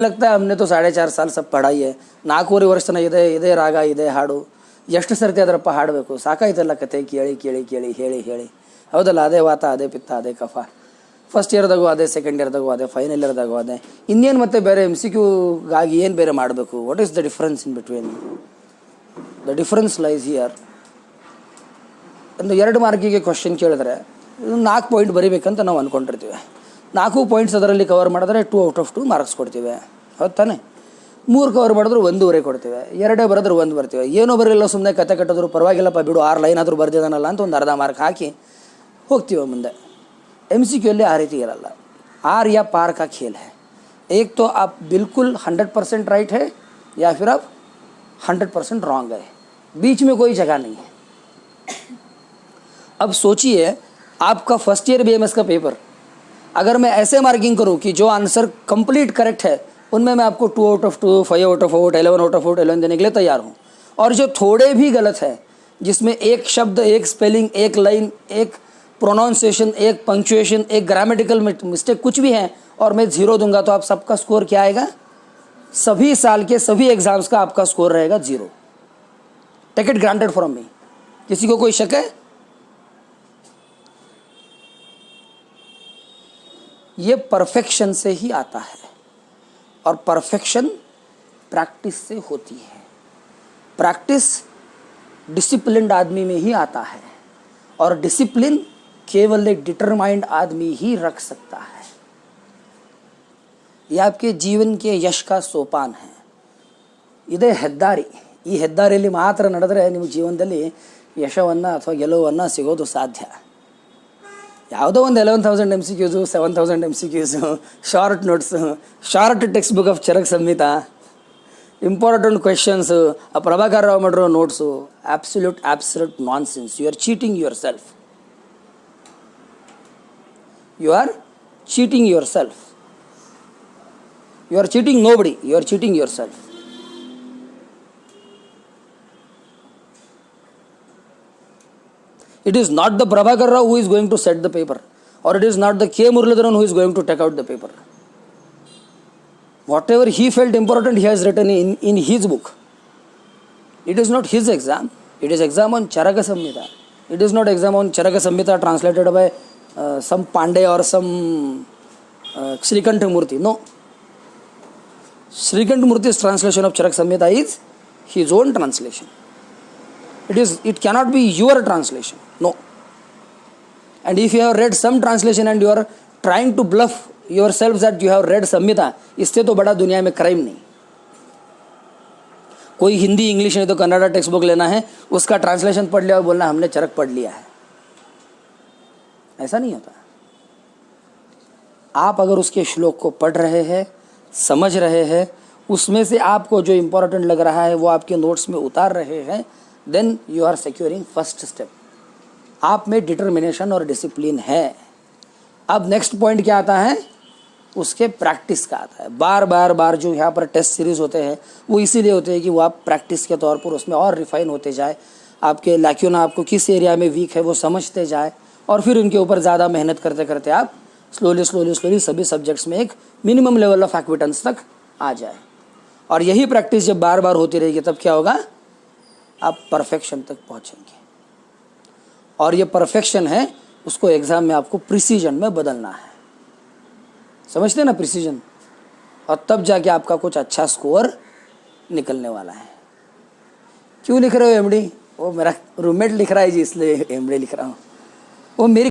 लगता है हमने तो 4.5 साल सब ಪಢಾ है 4 ವರ್ಷ ಇದೇ ರಾಗ ಇದೇ ಹಾಡು ಎಷ್ಟು ಸರ್ತಿ ಅದರಪ್ಪ ಹಾಡಬೇಕು ಸಾಕಾಯ್ತಲ್ಲ ಕತೆ ಕೇಳಿ ಕೇಳಿ ಕೇಳಿ ಹೇಳಿ ಹೇಳಿ ಹೌದಲ್ಲ ಅದೇ ವಾತ ಅದೇ ಪಿತ್ತ ಅದೇ ಕಫ ಫಸ್ಟ್ ಇಯರ್ದಾಗೂ ಅದೇ ಸೆಕೆಂಡ್ ಇಯರ್ದಾಗೂ ಅದೇ ಫೈನಲ್ ಇಯರ್ದಾಗೂ ಅದೇ ಇನ್ನೇನು ಮತ್ತೆ ಬೇರೆ MCQ ಗಾಗಿ ಏನು ಬೇರೆ ಮಾಡಬೇಕು what is the difference in between the difference lies here ಒಂದು 2 ಮಾರ್ಕಿಗೆ ಕ್ವೆಶ್ಚನ್ ಕೇಳಿದ್ರೆ 4 ಪಾಯಿಂಟ್ ಬರೀಬೇಕಂತ ನಾವು ಅನ್ಕೊಂಡಿರ್ತೀವಿ 4 ಪಾಯಿಂಟ್ಸ್ ಅದರಲ್ಲಿ ಕವರ್ ಮಾಡಿದ್ರೆ 2 ಔಟ್ ಆಫ್ 2 ಮಾರ್ಕ್ಸ್ ಕೊಡ್ತೀವಿ ಹೌದು ತಾನೆ 3 ಕವರ್ ಮಾಡಿದ್ರು 1.5 ಕೊಡ್ತೀವಿ 2 ಬರೆದ್ರೆ 1 ಬರ್ತೀವಿ ಏನೋ ಬರಲಿಲ್ಲ ಸುಮ್ಮನೆ ಕತೆ ಕಟ್ಟಿದ್ರು ಪರವಾಗಿಲ್ಲಪ್ಪ ಬಿಡು 6 ಲೈನ್ ಆದರೂ ಬರ್ದಿದ್ದಾನಲ್ಲ ಅಂತ ಒಂದು ಅರ್ಧ ಮಾರ್ಕ್ ಹಾಕಿ ಹೋಗ್ತೀವಿ ಮುಂದೆ MCQ ಅಲ್ಲಿ ಆ ರೀತಿ ಇರಲ್ಲ आर या पार का खेल है एक तो आप बिल्कुल 100% राइट है या फिर आप 100% रॉन्ग है बीच में कोई जगह नहीं है। अब सोचिए आपका फर्स्ट ईयर BMS का पेपर अगर मैं ऐसे मार्किंग करूं कि जो आंसर कंप्लीट करेक्ट है उनमें मैं आपको 2 out of 2 5 out of 8 11 out of 11 देने के लिए तैयार हूं और जो थोड़े भी गलत है जिसमें एक शब्द एक स्पेलिंग एक लाइन एक प्रोनाउंसिएशन एक पंक्चुएशन एक ग्रामेटिकल मिस्टेक कुछ भी है और मैं 0 दूंगा तो आप सबका स्कोर क्या आएगा सभी साल के सभी एग्जाम्स का आपका स्कोर रहेगा 0 take it granted from me किसी को कोई शक है ये परफेक्शन से ही आता है और परफेक्शन प्रैक्टिस से होती है प्रैक्टिस डिसिप्लिन्ड आदमी में ही आता है और डिसिप्लिन केवल एक डिटरमाइंड आदमी ही रख सकता है यह आपके जीवन के यश का सोपान है इದೇ ಹೆದ್ದಾರಿ ಈ ಹೆದ್ದಾರಿಯಲ್ಲಿ ಮಾತ್ರ ನಡೆದರೆ ನಿಮ್ಮ ಜೀವನದಲ್ಲಿ ಯಶವನ್ನು ಅಥವಾ ಗೆಲುವನ್ನು ಸಿಗೋದು ಸಾಧ್ಯ ಯಾವುದೋ ಒಂದು 11,000 MCQs 7,000 MCQs short notes short text book of Charaka Samhita important questions ಆ ಪ್ರಭಾಕರ್ ರಾವ್ ಮಾಡಿರೋ notes absolute nonsense you are cheating yourself you are cheating yourself you are cheating nobody you are cheating yourself it is not the Prabhakar Rao who is going to set the paper or it is not the K. Muralidharan who is going to take out the paper whatever he felt important he has written in his book it is not his exam it is exam on Charaka Samhita it is not exam on Charaka Samhita translated by some Pandey or some Shrikant Murthy no Shrikant Murthy's translation of Charaka Samhita is his own translation it cannot be your translation no and if you have read some translation and you are trying to bluff yourself that you have read Samhita इससे तो बड़ा दुनिया में crime नहीं कोई Hindi English नहीं तो Kannada text book लेना है उसका ट्रांसलेशन पढ़ लिया और बोलना हमने चरक पढ़ लिया है ऐसा नहीं होता आप अगर उसके श्लोक को पढ़ रहे हैं समझ रहे हैं उसमें से आपको जो इम्पोर्टेंट लग रहा है वो आपके नोट्स में उतार रहे हैं then you are securing first step आप में डिटर्मिनेशन और डिसिप्लिन है अब नेक्स्ट पॉइंट क्या आता है उसके प्रैक्टिस का आता है बार बार जो यहाँ पर टेस्ट सीरीज होते हैं वो इसीलिए होते हैं कि वो आप प्रैक्टिस के तौर पर उसमें और रिफाइन होते जाए आपके लैक्यूना आपको किस एरिया में वीक है वो समझते जाए और फिर उनके ऊपर ज़्यादा मेहनत करते करते आप स्लोली सभी सब्जेक्ट्स में एक मिनिमम लेवल ऑफ एक्विटेंस तक आ जाए और यही प्रैक्टिस जब बार बार होती रहेगी तब क्या होगा आप परफेक्शन तक पहुँचेंगे और ये परफेक्शन है उसको एग्ज़ाम में आपको प्रिसीजन में बदलना है समझते हैं ना प्रिसीजन और तब जाके आपका कुछ अच्छा स्कोर निकलने वाला है क्यों लिख रहे हो MD वो मेरा रूममेट लिख रहा है जी इसलिए MD लिख रहा हूँ वो मेरी